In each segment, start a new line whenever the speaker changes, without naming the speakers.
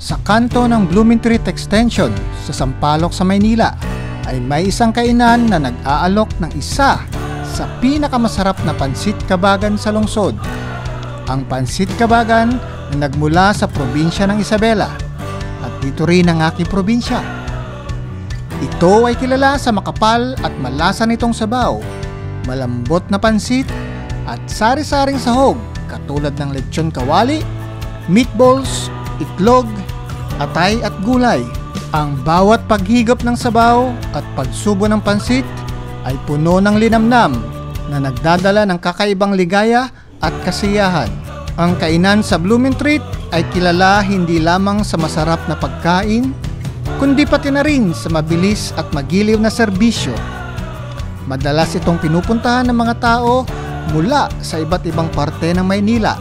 Sa kanto ng Blooming Treat Extension sa Sampaloc sa Maynila ay may isang kainan na nag-aalok ng isa sa pinakamasarap na pansit kabagan sa lungsod. Ang pansit kabagan na nagmula sa probinsya ng Isabela at dito rin ang aking probinsya. Ito ay kilala sa makapal at malasa nitong sabaw, malambot na pansit at sari-saring sahog katulad ng lechon kawali, meatballs, itlog, atay at gulay. Ang bawat paghigop ng sabaw at pagsubo ng pansit ay puno ng linamnam na nagdadala ng kakaibang ligaya at kasiyahan. Ang kainan sa Blooming Treat ay kilala hindi lamang sa masarap na pagkain, kundi pati na rin sa mabilis at magiliw na serbisyo. Madalas itong pinupuntahan ng mga tao mula sa iba't ibang parte ng Maynila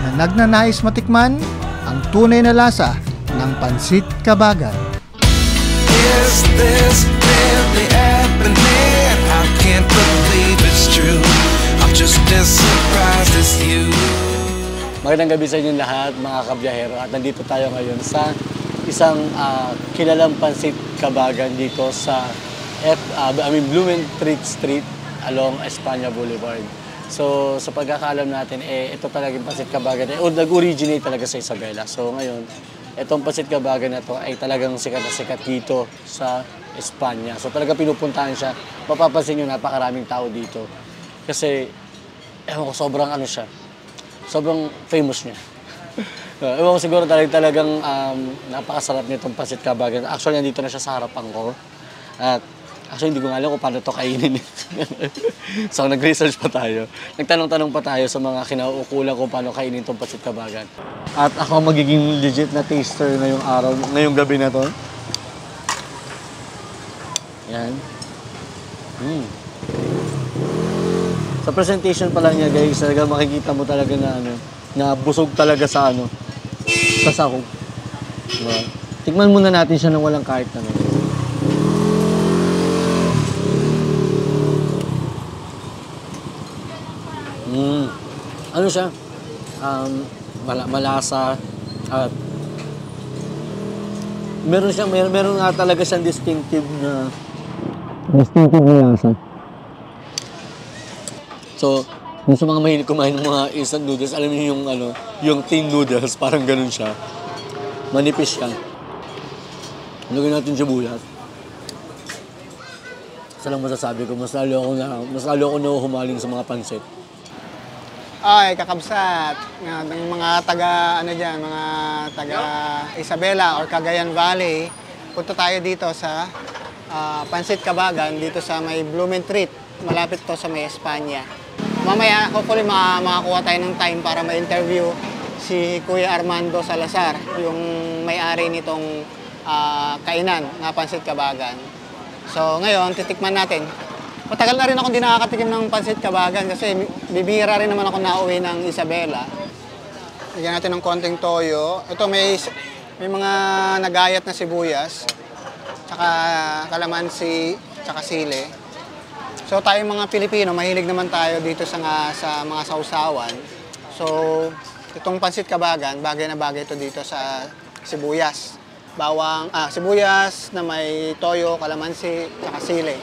na nagnanais matikman ang tunay na lasa ng pansit kabagan.
Is this really happening? I can't believe it's true. I'm just as surprised as you.
Magandang gabi sa inyo lahat, mga kabiyahero. At nandito tayo ngayon sa isang kilalang pansit kabagan dito sa Blooming Treat Street along Espana Boulevard. So, sa pagkakaalam natin, ito talagang pansit kabagan. Nag-originate talaga sa Isabela. So, ngayon, itong pansit kabagan na to ay talagang sikat na sikat dito sa Espanya. So, talaga pinupuntahan siya. Mapapansin nyo, napakaraming tao dito. Kasi, ewan ko, sobrang ano siya. Sobrang famous niya. Ewan ko siguro talagang napakasarap nitong pansit kabagan. Actually, nandito na siya sa harapan ko. At actually, hindi ko nga alam kung paano ito kainin. So, nag-research pa tayo. Nagtanong-tanong pa tayo sa mga kinauukulan kung paano kainin itong pansit kabagan. At ako magiging legit na taster ngayong araw, ngayong gabi na to. Yan. Sa presentation pa lang niya, guys, talaga makikita mo talaga na busog talaga sa sa sahog. Diba? Tikman muna natin siya nang walang kahit ano. Ano siya? Malasa at meron nga talaga siyang distinctive na lasa. So, yung sa mga mahilig kumain ng mga instant noodles, alam niyo yung thin noodles, parang ganun siya. Manipis siya. Lagyan natin sibuyas. Isa lang masasabi ko, mas lalo ako na humaling sa mga pansit.
Ay, kakabsat. Ng mga taga, mga taga Isabela or Cagayan Valley, punta tayo dito sa Pansit Kabagan, dito sa may Blooming Treat. Malapit to sa may Espanya. Mamaya, hopefully makakuha tayo ng time para ma-interview si Kuya Armando Salazar, yung may-ari nitong kainan na Pansit Kabagan. So, ngayon, titikman natin. Matagal na rin ako hindi nakakatikim ng pansit kabagan kasi bibihira rin naman ako nauwi ng Isabela. Lagyan natin ng konting toyo. Ito may mga nagayat na sibuyas, tsaka kalamansi, tsaka sili. So tayong mga Pilipino, mahilig naman tayo dito sa mga sausawan. So itong pansit kabagan, bagay na bagay ito dito sa sibuyas. Sibuyas na may toyo, kalamansi, tsaka sili.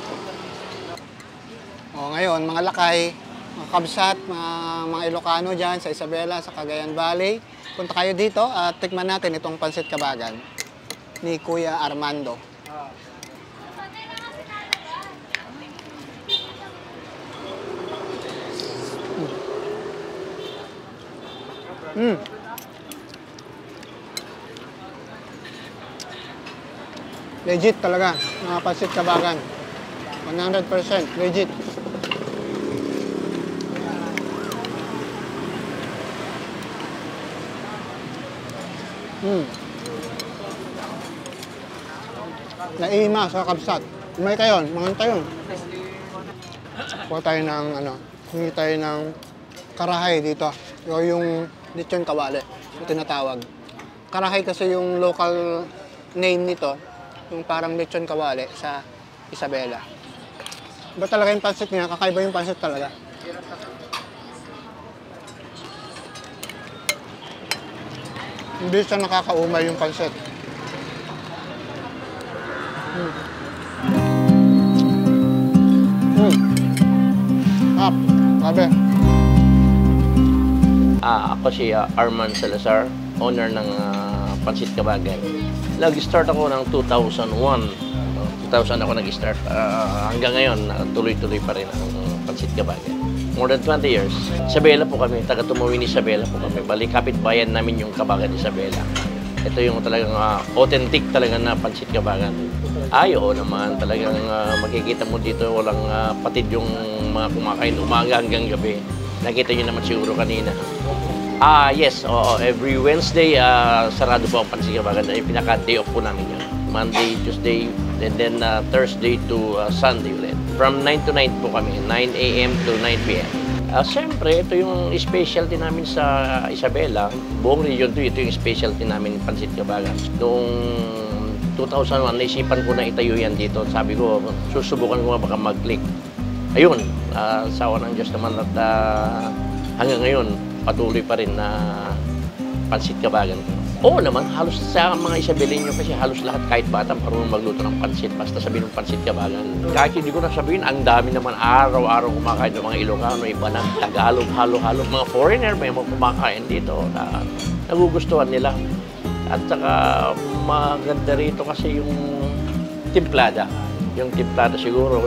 O ngayon, mga lakay, mga kabsat, mga Ilocano dyan sa Isabela, sa Cagayan Valley. Punta kayo dito at tikman natin itong pansit kabagan ni Kuya Armando. Legit talaga, mga pansit kabagan. 100% legit. Naima sa kabsat. May kayo, mga tayo. Kuha tayo ng hingi tayo ng karahay dito. Yung lechon kawali, yung tinatawag. Karahay kasi yung local name nito, yung parang lechon kawali sa Isabela. Iba talaga yung pansit niya, kakaiba yung pansit talaga. Hindi siya nakakaumay yung pansit. Sabi.
Ako si Arman Salazar, owner ng Pansit Kabagan. Nag-start ako ng 2001. 2000 ako nag-start. Hanggang ngayon, tuloy-tuloy pa rin ang Pansit Kabagan. More than 20 years. Isabela po kami, taga-Tumawin Isabela po kami. Bali, kapitbayan namin yung Kabagan Isabela. Ito yung talagang authentic talaga na Pansit Kabagan. Oo naman, talagang makikita mo dito, walang patid yung mga kumakain umaga hanggang gabi. Nakita nyo naman siguro kanina. Yes, every Wednesday, sarado po ang Pansit Kabagan. Yung pinaka-day off po namin yun. Monday, Tuesday, and then Thursday to Sunday ulit. From 9 to 9 po kami, 9 a.m. to 9 p.m. Siyempre, ito yung specialty namin sa Isabela. Buong region to, ito yung specialty namin, Pansit Kabagan. Noong 2001, naisipan ko na itayo yan dito. Sabi ko, susubukan ko baka mag-click. Ayun, sawa ng Diyos naman at hanggang ngayon, patuloy pa rin na Pansit Kabagan. Oo naman, halos sa mga Isabelenyo kasi halos lahat kahit bata marunong magluto ng pansit. Basta sabihin ng Pansit Kabagan. Kahit hindi ko na sabihin, ang dami naman araw-araw kumakain ng mga Ilocano, iba na Tagalog, halo-halo. Mga foreigner may mga kumakain dito na nagugustuhan nila. At saka maganda rito kasi yung timplada. Yung timplada siguro,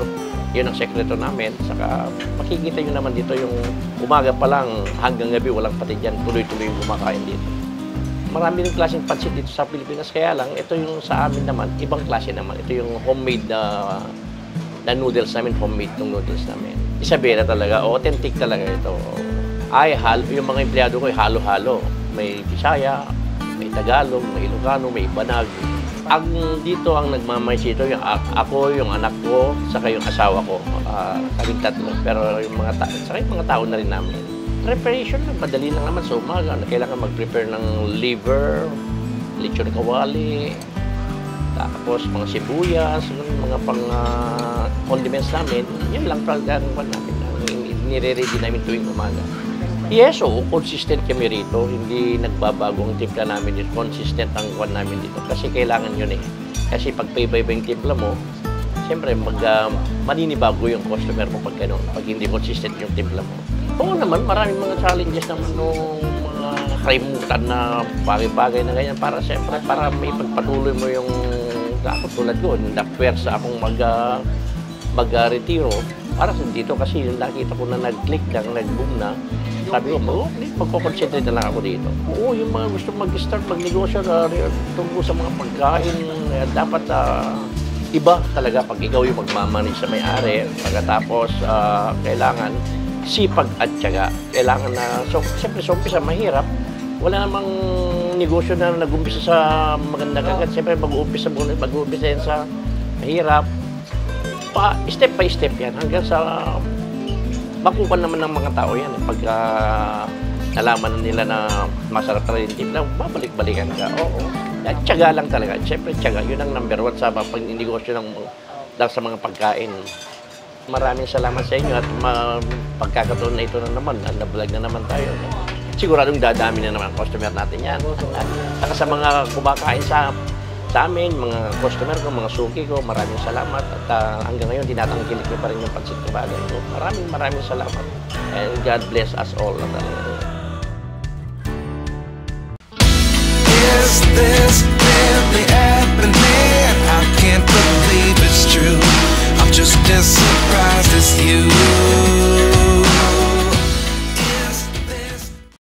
yun ang sekreto namin. Saka makikita nyo naman dito yung umaga pa lang hanggang gabi walang patid yan. Tuloy-tuloy yung kumakain dito. Marami rin klaseng pansit dito sa Pilipinas. Kaya lang, ito yung sa amin naman, ibang klase naman. Ito yung homemade na noodles namin, homemade ng noodles namin. Isabela talaga, authentic talaga ito. Yung mga empleyado ko ay halo-halo. May Bisaya, may Tagalog, may Ilocano, may Banag. Dito ang nagmamaysito, yung ako, yung anak ko, saka yung asawa ko. Kaming tatlo. Pero yung mga tao na rin namin. Preparation, madali lang naman sa umaga. Kailangan mag-prepare ng liver, lechon kawali, tapos mga sibuyas, mga condiments namin. Yan lang talaga ang namin. Nire-ready namin tuwing umaga. Yes, consistent kami rito. Hindi nagbabago ang timpla namin dito. Consistent ang kwan namin dito. Kasi kailangan yun eh. Kasi pag paiba-iba yung timpla mo, siyempre maninibago yung customer mo pag gano'n. Pag hindi consistent yung timpla mo. Oo naman, maraming mga challenges naman nung mga kalimutan na bagay-bagay na ganyan. Para siyempre, para may pagpatuloy mo yung ako tulad ko. Napwersa akong mag-retiro. Para sa dito kasi yung nakita ko na nag-click lang, nag-boom na. Sabi ko, magko-concentrate na lang ako dito. Oo, yung mga gusto mag-start, mag-negosyo tungkol sa mga pagkain, dapat iba talaga pag ikaw yung magmamanage sa may-ari. Pagkatapos, kailangan sipag at tiyaga. Kailangan na, siyempre sa umpisa mahirap. Wala namang negosyo na nag-umpisa sa maganda kagad. Siyempre mag-uumpisa yan sa mahirap. Step by step yan hanggang sa makuha naman ng mga tao yan. Pagka nalaman nila na masarap na rin timpla, babalik-balikan ka. Oo. At tiyaga lang talaga. Siyempre tiyaga, yun ang number one sa pag-negosyo sa mga pagkain. Maraming salamat sa inyo at pagkakataon na ito na naman, na-vlog na naman tayo. Siguradong dadami na naman ang customer natin yan. Saka sa mga kumakain sa amin, mga customer ko, mga suki ko, maraming salamat. At hanggang ngayon, tinatangkilik niyo pa rin yung Pansit Kabagan ko. Maraming salamat. And God bless us all.
Is this really happening? I can't believe it's true. I'm just as